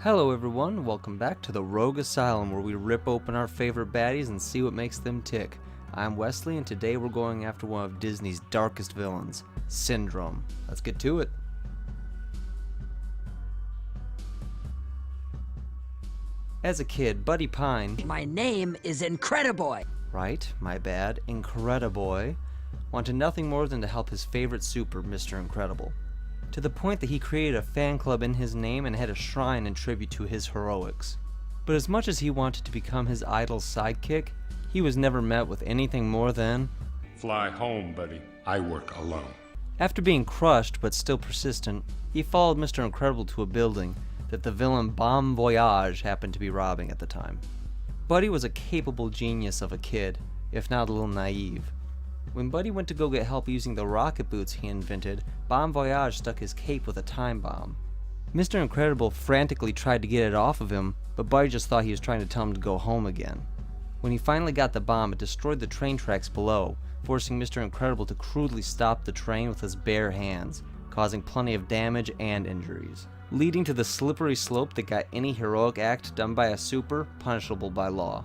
Hello everyone, welcome back to the Rogue Asylum, where we rip open our favorite baddies and see what makes them tick. I'm Wesley, and today we're going after one of Disney's darkest villains, Syndrome. Let's get to it. As a kid, Buddy Pine... My name is Incrediboy. Right, my bad, Incrediboy, wanted nothing more than to help his favorite super, Mr. Incredible, to the point that he created a fan club in his name and had a shrine in tribute to his heroics. But as much as he wanted to become his idol's sidekick, he was never met with anything more than... Fly home, buddy. I work alone. After being crushed, but still persistent, he followed Mr. Incredible to a building that the villain Bon Voyage happened to be robbing at the time. Buddy was a capable genius of a kid, if not a little naive. When Buddy went to go get help using the rocket boots he invented, Bon Voyage stuck his cape with a time bomb. Mr. Incredible frantically tried to get it off of him, but Buddy just thought he was trying to tell him to go home again. When he finally got the bomb, it destroyed the train tracks below, forcing Mr. Incredible to crudely stop the train with his bare hands, causing plenty of damage and injuries, leading to the slippery slope that got any heroic act done by a super punishable by law.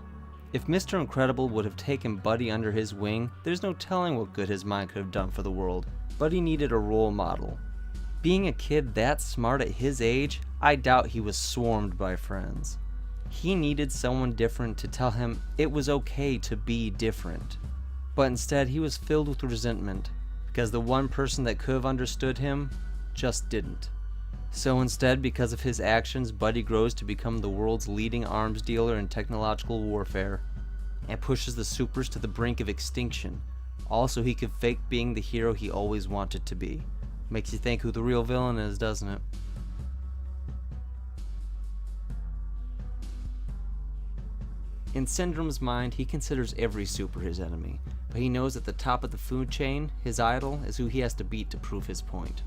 If Mr. Incredible would have taken Buddy under his wing, there's no telling what good his mind could have done for the world. Buddy needed a role model. Being a kid that smart at his age, I doubt he was swarmed by friends. He needed someone different to tell him it was okay to be different. But instead, he was filled with resentment, because the one person that could have understood him just didn't. So instead, because of his actions, Buddy grows to become the world's leading arms dealer in technological warfare, and pushes the supers to the brink of extinction, all so he could fake being the hero he always wanted to be. Makes you think who the real villain is, doesn't it? In Syndrome's mind, he considers every super his enemy, but he knows at the top of the food chain, his idol is who he has to beat to prove his point.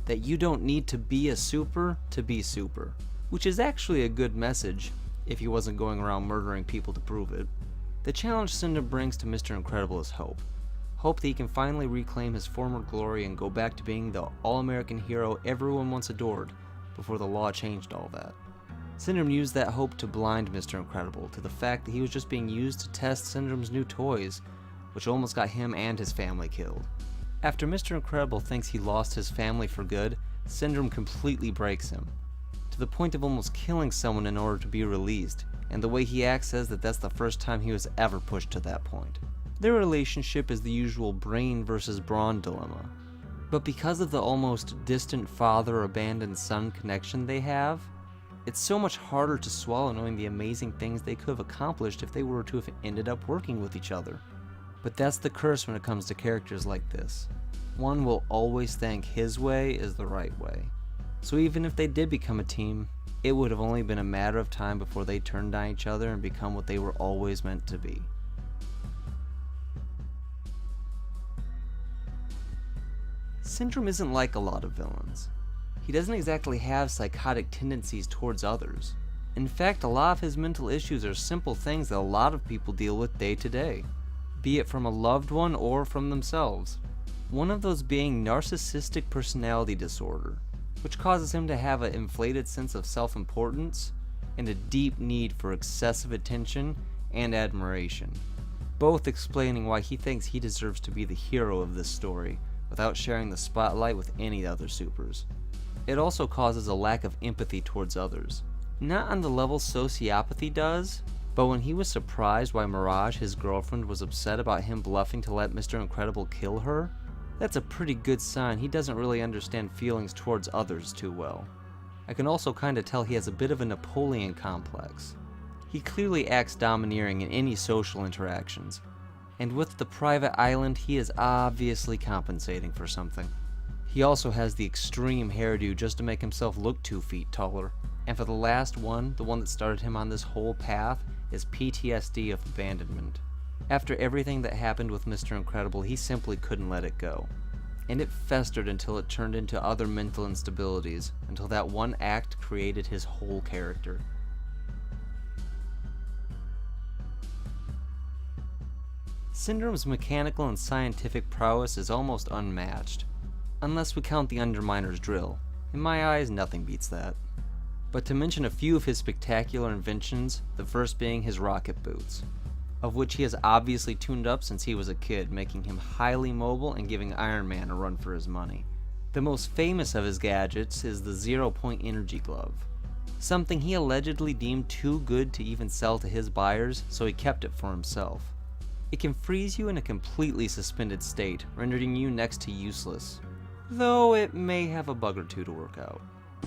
That you don't need to be a super to be super, which is actually a good message if he wasn't going around murdering people to prove it. The challenge Syndrome brings to Mr. Incredible is hope. Hope that he can finally reclaim his former glory and go back to being the all-American hero everyone once adored before the law changed all that. Syndrome used that hope to blind Mr. Incredible to the fact that he was just being used to test Syndrome's new toys, which almost got him and his family killed. After Mr. Incredible thinks he lost his family for good, Syndrome completely breaks him, to the point of almost killing someone in order to be released, and the way he acts says that that's the first time he was ever pushed to that point. Their relationship is the usual brain versus brawn dilemma, but because of the almost distant father-abandoned son connection they have, it's so much harder to swallow knowing the amazing things they could have accomplished if they were to have ended up working with each other. But that's the curse when it comes to characters like this. One will always think his way is the right way. So even if they did become a team, it would have only been a matter of time before they turned on each other and become what they were always meant to be. Syndrome isn't like a lot of villains. He doesn't exactly have psychotic tendencies towards others. In fact, a lot of his mental issues are simple things that a lot of people deal with day to day, be it from a loved one or from themselves. One of those being narcissistic personality disorder, which causes him to have an inflated sense of self-importance and a deep need for excessive attention and admiration, both explaining why he thinks he deserves to be the hero of this story without sharing the spotlight with any other supers. It also causes a lack of empathy towards others, not on the level sociopathy does, but when he was surprised why Mirage, his girlfriend, was upset about him bluffing to let Mr. Incredible kill her, that's a pretty good sign he doesn't really understand feelings towards others too well. I can also kinda tell he has a bit of a Napoleon complex. He clearly acts domineering in any social interactions, and with the private island he is obviously compensating for something. He also has the extreme hairdo just to make himself look 2 feet taller, and for the last one, the one that started him on this whole path, is PTSD of abandonment. After everything that happened with Mr. Incredible, he simply couldn't let it go. And it festered until it turned into other mental instabilities, until that one act created his whole character. Syndrome's mechanical and scientific prowess is almost unmatched, unless we count the Underminer's drill. In my eyes, nothing beats that. But to mention a few of his spectacular inventions, the first being his rocket boots, of which he has obviously tuned up since he was a kid, making him highly mobile and giving Iron Man a run for his money. The most famous of his gadgets is the 0-point energy glove, something he allegedly deemed too good to even sell to his buyers, so he kept it for himself. It can freeze you in a completely suspended state, rendering you next to useless, though it may have a bug or two to work out.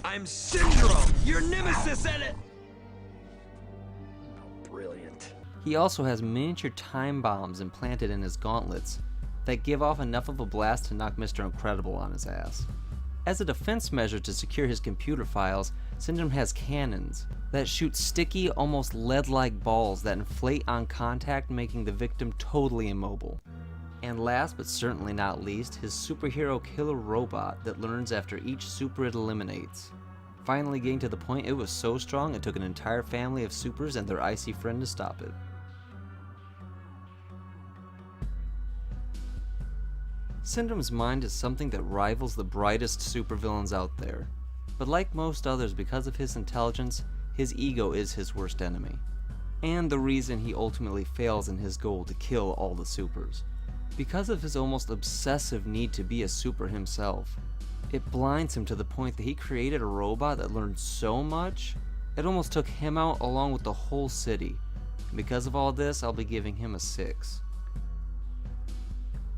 I'm Syndrome, your nemesis at it! Brilliant. He also has miniature time bombs implanted in his gauntlets that give off enough of a blast to knock Mr. Incredible on his ass. As a defense measure to secure his computer files, Syndrome has cannons that shoot sticky, almost lead-like balls that inflate on contact, making the victim totally immobile. And last but certainly not least, his superhero killer robot that learns after each super it eliminates, finally getting to the point it was so strong it took an entire family of supers and their icy friend to stop it. Syndrome's mind is something that rivals the brightest supervillains out there, but like most others, because of his intelligence, his ego is his worst enemy, and the reason he ultimately fails in his goal to kill all the supers. Because of his almost obsessive need to be a super himself, it blinds him to the point that he created a robot that learned so much, it almost took him out along with the whole city. And because of all this, I'll be giving him a 6.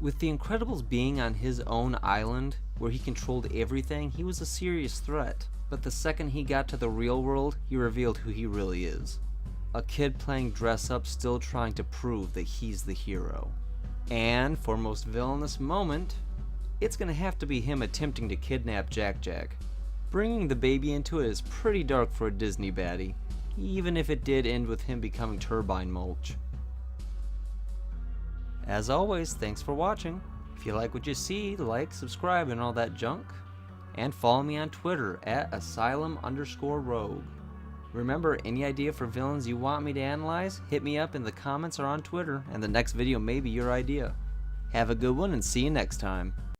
With the Incredibles being on his own island, where he controlled everything, he was a serious threat. But the second he got to the real world, he revealed who he really is. A kid playing dress-up, still trying to prove that he's the hero. And for most villainous moment, it's gonna have to be him attempting to kidnap Jack Jack. Bringing the baby into it is pretty dark for a Disney baddie, even if it did end with him becoming turbine mulch. As always, thanks for watching. If you like what you see, like, subscribe, and all that junk. And follow me on Twitter at Asylum_rogue. Remember, any idea for villains you want me to analyze? Hit me up in the comments or on Twitter, and the next video may be your idea. Have a good one and see you next time.